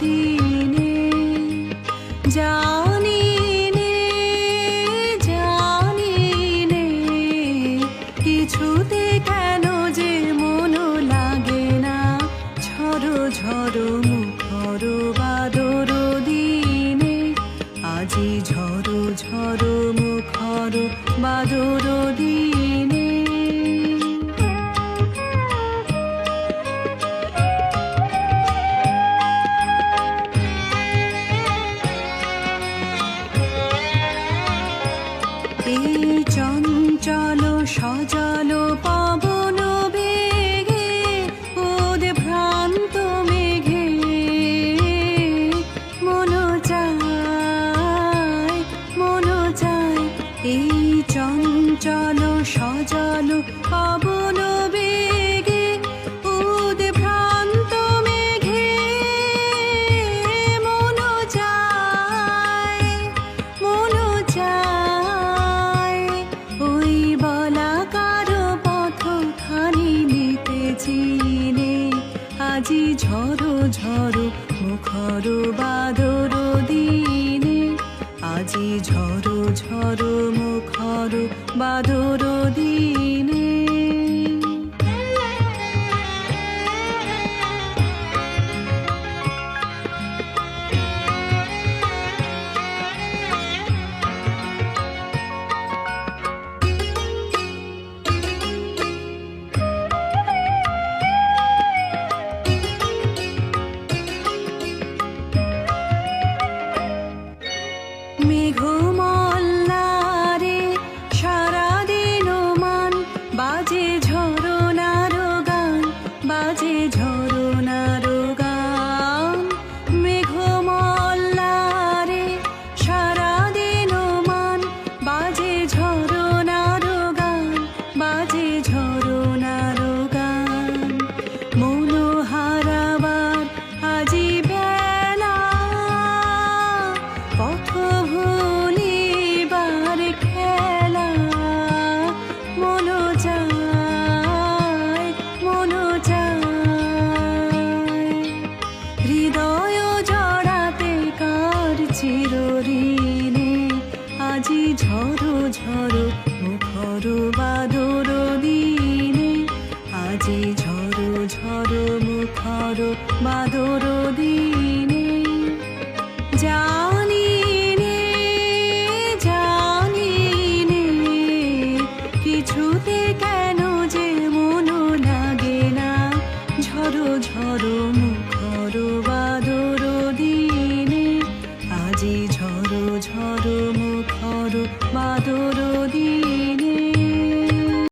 দিনে জানি নে জানি নে কিছুতে কেন যে মন লাগে না ঝড়ো ঝড়ো মুখর বাদর দিনে আজি ঝড়ো ঝড়ো মুখর বাদর দিনে এই চঞ্চল সজল পবন বেগে উদ্ভ্রান্ত মেঘে মন চায় এই চঞ্চল সজল পবন বেগে উদ্ভ্রান্ত মেঘে মন চায় ওই বলাকার পথ খানি নিতেছি নে আজি ঝড়ো ঝড়ো মুখর বাদর দিনে আজি ঝড়ো ঝড়ো মুখর বাদর দিনে মেঘমল্লারে সারাদিন মান বাজে ঝরনার গান বাজে ঝরনার গান মেঘমল্লারে সারাদিন মান বাজে ঝরনার গান বাজে ঝরনার গান মন হারাবার আজি বেলা পথ ভুলিবার খেলা মন চায় হৃদয় জড়াতে কার চিরঋণে আজি ঝড়ো ঝড়ো মুখর বাদর দিনে আজি ঝড়ো ঝড়ো মুখর বাদর দিনে জানি নে কিছুতে কেন যে মন লাগে না ঝড়ো ঝড়ো মুখর বাদর দিনে আজি ঝড়ো ঝড়ো মুখর বাদর দিনে